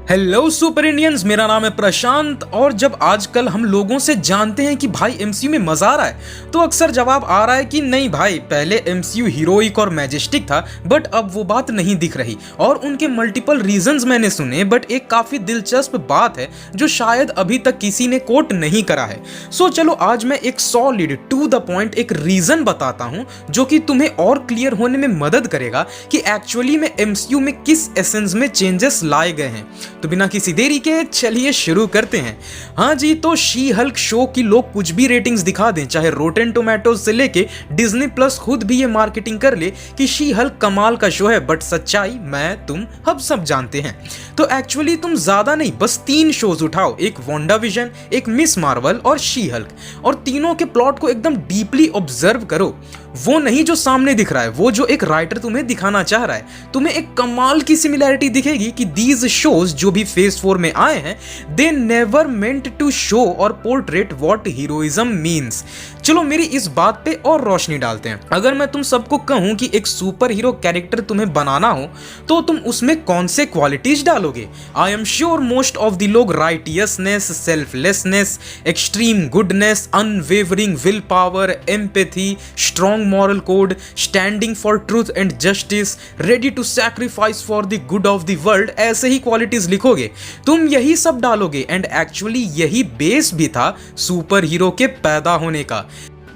Hello super Indians, मेरा नाम है प्रशांत। और जब आजकल हम लोगों से जानते हैं कि भाई एमसीयू में मजा आ रहा है, तो अक्सर जवाब आ रहा है कि नहीं भाई, पहले एमसीयू हीरोइक और मैजेस्टिक था बट अब वो बात नहीं दिख रही। और उनके मल्टीपल रीजंस मैंने सुने, बट एक काफी दिलचस्प बात है जो शायद अभी तक किसी ने कोट नहीं करा है। सो चलो आज मैं एक सॉलिड टू द पॉइंट एक रीजन बताता हूं जो कि तुम्हें और क्लियर होने में मदद करेगा कि एक्चुअली में एमसीयू में किस एसेंस में चेंजेस लाए गए हैं। तो बिना किसी देरी के चलिए शुरू करते हैं। हाँ जी, तो शी हल्क शो की लोग कुछ भी रेटिंग्स दिखा दें, चाहे रोटेन टोमेटोज से लेके डिज्नी प्लस खुद भी ये मार्केटिंग कर ले कि शी हल्क कमाल का शो है, बट सच्चाई मैं तुम हम सब जानते हैं। तो एक्चुअली तुम ज्यादा नहीं, बस 3 शोज उठाओ, एक वांडा विजन, एक मिस मार्वल और शी हल्क, और तीनों के प्लॉट को एकदम डीपली ऑब्जर्व करो। वो नहीं जो सामने दिख रहा है, वो जो एक राइटर तुम्हें दिखाना चाह रहा है। तुम्हें एक कमाल की सिमिलैरिटी दिखेगी कि दीज शोज जो भी फेज 4 में आए हैं, they never meant to show और पोर्ट्रेट व्हाट हीरोइज्म मीन्स। चलो मेरी इस बात पे और रोशनी डालते हैं। अगर मैं तुम सबको कहूं कि एक सुपर हीरो कैरेक्टर तुम्हें बनाना हो, तो तुम उसमें कौन से क्वालिटीज डालोगे? I am sure most of the लोग righteousness, selflessness, extreme goodness, unwavering willpower, empathy, strong moral code, standing for truth and justice, ready to sacrifice for the good of the world, ऐसे ही qualities लिखोगे। तुम यही सब डालोगे, and actually यही base भी था सुपर हीरो के पैदा होने का।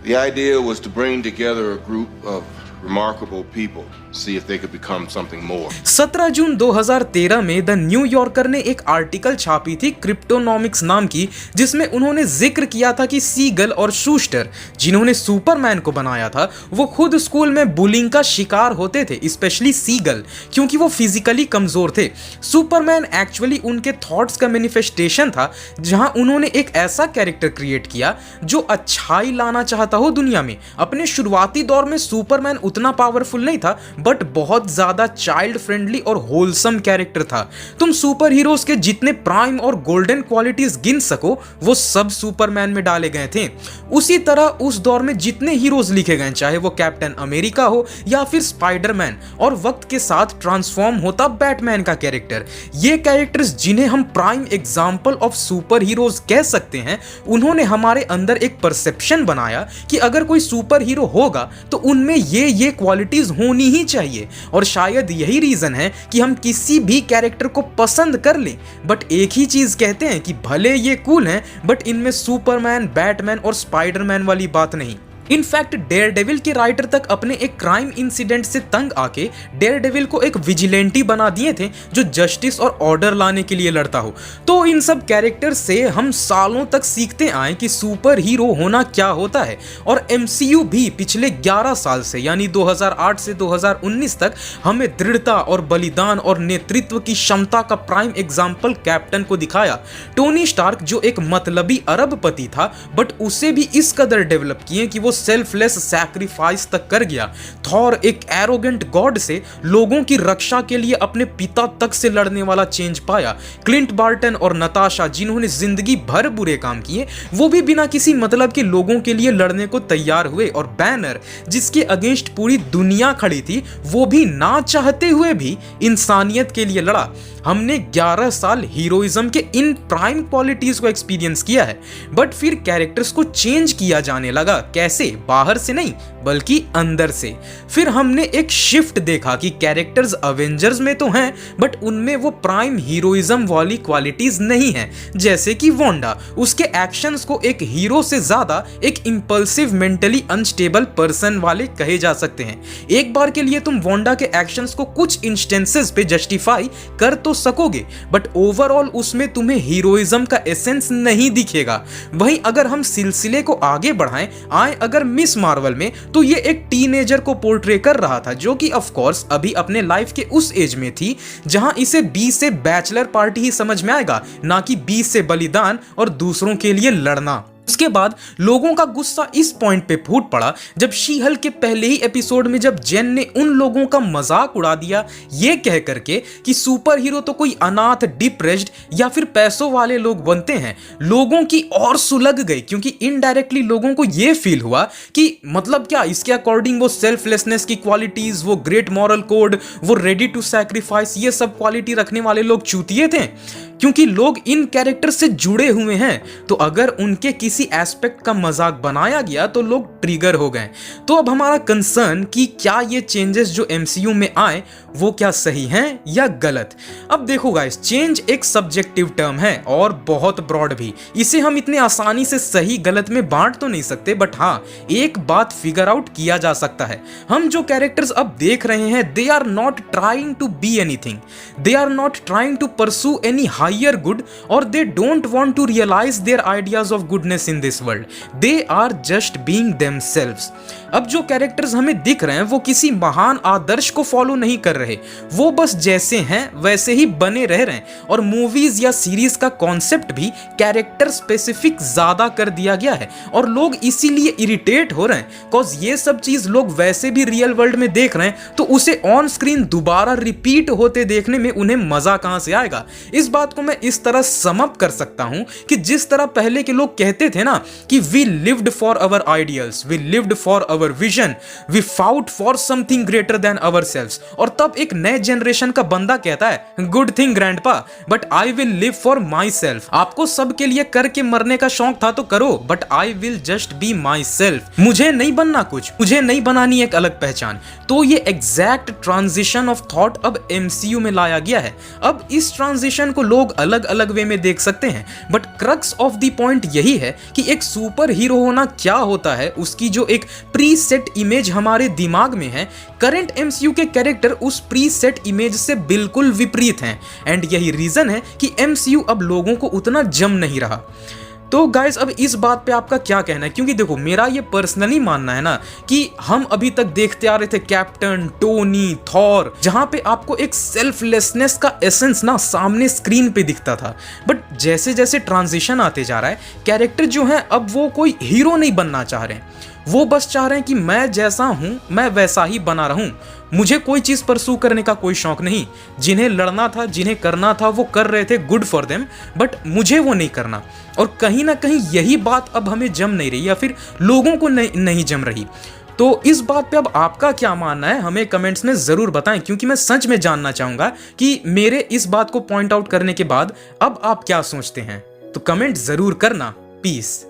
The idea was to bring together a group of remarkable people, see if they could become something more. 17 जून 2013 में द न्यू यॉर्कर ने एक आर्टिकल छापी थी क्रिप्टोनॉमिक्स नाम की, जिसमें उन्होंने जिक्र किया था कि सीगल और शूस्टर, जिन्होंने सुपरमैन को बनाया था, वो खुद स्कूल में बुलिंग का शिकार होते थे, स्पेशली सीगल, क्योंकि वो फिजिकली कमजोर थे। सुपरमैन एक्चुअली उनके थॉट्स का मैनिफेस्टेशन था, जहां उन्होंने एक ऐसा कैरेक्टर क्रिएट किया जो अच्छाई लाना चाहता हो दुनिया में। अपने शुरुआती दौर में सुपरमैन उतना पावरफुल नहीं था, बट बहुत ज्यादा चाइल्ड फ्रेंडली और होलसम कैरेक्टर था। तुम सुपर हीरोज के जितने प्राइम और गोल्डन क्वालिटीज गिन सको, वो सब सुपरमैन में डाले गए थे। उसी तरह उस दौर में जितने हीरोज लिखे गए, चाहे वो कैप्टन अमेरिका हो या फिर स्पाइडरमैन, और वक्त के साथ ट्रांसफॉर्म होता बैटमैन का कैरेक्टर, ये कैरेक्टर्स जिन्हें हम prime example of super heroes कह सकते हैं, उन्होंने हमारे अंदर एक परसेप्शन बनाया कि अगर कोई सुपर हीरो होगा तो उनमें ये क्वालिटीज होनी ही चाहिए। और शायद यही रीजन है कि हम किसी भी कैरेक्टर को पसंद कर लें, बट एक ही चीज कहते हैं कि भले ये कूल हैं, बट इनमें सुपरमैन, बैटमैन और स्पाइडरमैन वाली बात नहीं। इनफैक्ट डेयरडेविल के राइटर तक अपने एक क्राइम इंसिडेंट से तंग आके डेयरडेविल को एक विजिलेंटी बना दिए थे जो जस्टिस और ऑर्डर लाने के लिए लड़ता हो। तो इन सब कैरेक्टर से हम सालों तक सीखते आए कि सुपर हीरो होना क्या होता है। और एमसीयू भी पिछले 11 साल से, यानी 2008 से 2019 तक, हमें दृढ़ता और बलिदान और नेतृत्व की क्षमता का प्राइम एग्जाम्पल कैप्टन को दिखाया। टोनी स्टार्क जो एक मतलबी अरबपति था, बट उसे भी इस कदर डेवलप किए कि वो सेल्फलेस सैक्रिफाइस तक कर गया। थॉर एक एरोगेंट गॉड से लोगों की रक्षा के लिए अपने पिता तक से लड़ने वाला चेंज पाया। क्लिंट बार्टन और नताशा, जिन्होंने जिंदगी भर बुरे काम किए, वो भी बिना किसी मतलब के लोगों के लिए लड़ने को तैयार हुए। और बैनर, जिसके अगेंस्ट पूरी दुनिया खड़ी थी, वो भी ना चाहते हुए भी इंसानियत के लिए लड़ा। हमने 11 साल हीरोइज्म के इन प्राइम क्वालिटीज को एक्सपीरियंस किया है, बट फिर कैरेक्टर्स को चेंज किया जाने लगा। कैसे? बाहर से नहीं, बल्कि अंदर से। फिर हमने एक शिफ्ट देखा कि कैरेक्टर्स अवेंजर्स में तो हैं, बट उनमें वो प्राइम हीरोइज्म वाली क्वालिटीज नहीं है। जैसे कि वांडा, उसके एक्शंस को एक हीरो से ज्यादा एक इंपल्सिव, मेंटली अनस्टेबल पर्सन वाले कहे जा सकते हैं। एक बार के लिए तुम वांडा के एक्शंस को कुछ इंस्टेंसेस पे जस्टिफाई कर तो सकोगे, बट ओवरऑल उसमें तुम्हें हीरोइज्म का एसेंस नहीं दिखेगा। वहीं अगर हम सिलसिले को आगे बढ़ाएं, आए अगर मिस मार्वल में, तो ये एक टीनेजर को पोर्ट्रे कर रहा था, जो कि ऑफ कोर्स अभी अपने लाइफ के उस एज में थी जहां इसे 20 से बैचलर पार्टी ही समझ में आएगा, ना कि 20 से बलिदान और दूसरों के लिए लड़ना। उसके बाद लोगों का गुस्सा इस पॉइंट पे फूट पड़ा जब शी हल्क के पहले ही एपिसोड में जब जेन ने उन लोगों का मजाक उड़ा दिया ये कह करके कि सुपर हीरो तो कोई अनाथ, डिप्रेस्ड या फिर पैसों वाले लोग बनते हैं। लोगों की और सुलग गई क्योंकि इनडायरेक्टली लोगों को ये फील हुआ कि मतलब क्या इसके अकॉर्डिंग वो सेल्फलेसनेस की क्वालिटीज, वो ग्रेट मॉरल कोड, वो रेडी टू सैक्रिफाइस, ये सब क्वालिटी रखने वाले लोग चूतिए थे क्योंकि लोग इन कैरेक्टर से जुड़े हुए हैं। तो अगर उनके किसी एस्पेक्ट का मजाक बनाया गया तो लोग ट्रिगर हो गए। तो अब हमारा कंसर्न कि क्या ये चेंजेस जो एमसीयू में आए वो क्या सही हैं या गलत। अब देखो गाइस, चेंज एक सब्जेक्टिव टर्म है और बहुत ब्रॉड भी। इसे हम इतने आसानी से सही गलत में बांट तो नहीं सकते, बट हाँ एक बात फिगर आउट किया जा सकता है। हम जो कैरेक्टर्स अब देख रहे हैं they are not trying to be anything, they are not trying to pursue any higher good or they don't want to realize their ideas of goodness in this world. They are just being themselves. अब जो characters हमें दिख रहे हैं वो किसी महान आदर्श को फॉलो नहीं कर रहे, वो बस जैसे हैं वैसे ही बने रह रहे हैं। और मूवीज या सीरीज का कॉन्सेप्ट भी कैरेक्टर स्पेसिफिक ज्यादा कर दिया गया है और लोग इसीलिए इरिटेट हो रहे हैं कॉज ये सब चीज लोग वैसे भी रियल वर्ल्ड में देख रहे हैं, तो उसे ऑन स्क्रीन दोबारा रिपीट होते देखने में उन्हें मजा कहां से आएगा। इस बात को मैं इस तरह सम अप कर सकता हूं कि जिस तरह पहले के लोग कहते थे ना कि we lived for our ideals, we lived for our vision, we fought for something greater than ourselves, और तब एक नए जनरेशन का बंदा कहता है good thing grandpa but I will live for myself. आपको सबके लिए करके मरने का शौक था तो करो, but I will just be my self. मुझे नहीं बनना कुछ, मुझे नहीं बनानी एक अलग पहचान। तो ये एग्जैक्ट ट्रांजिशन ऑफ थॉट अब एमसीयू में लाया गया है। अब इस ट्रांजिशन को लोग अलग अलग वे में देख सकते हैं, but crux of the point यही है कि एक सुपर हीरो होना क्या होता है, उसकी जो एक प्री सेट इमेज हमारे दिमाग में है, करंट एमसीयू के कैरेक्टर उस प्री सेट इमेज से बिल्कुल विपरीत हैं। एंड यही रीजन है कि एमसीयू अब लोगों को उतना जम नहीं रहा। तो गाइस अब इस बात पे आपका क्या कहना है, क्योंकि देखो मेरा ये पर्सनली मानना है ना कि हम अभी तक देखते आ रहे थे कैप्टन, टोनी, थॉर, जहां पे आपको एक सेल्फलेसनेस का एसेंस ना सामने स्क्रीन पे दिखता था। बट जैसे जैसे ट्रांजिशन आते जा रहा है, कैरेक्टर जो है अब वो कोई हीरो नहीं बनना चाह रहे हैं, वो बस चाह रहे हैं कि मैं जैसा हूं मैं वैसा ही बना रहूं, मुझे कोई चीज परसू करने का कोई शौक नहीं। जिन्हें लड़ना था, जिन्हें करना था वो कर रहे थे, गुड फॉर देम, बट मुझे वो नहीं करना। और कहीं ना कहीं यही बात अब हमें जम नहीं रही या फिर लोगों को नहीं जम रही। तो इस बात पे अब आपका क्या मानना है हमें कमेंट्स में जरूर बताएं, क्योंकि मैं सच में जानना चाहूंगा कि मेरे इस बात को पॉइंट आउट करने के बाद अब आप क्या सोचते हैं। तो कमेंट जरूर करना। पीस।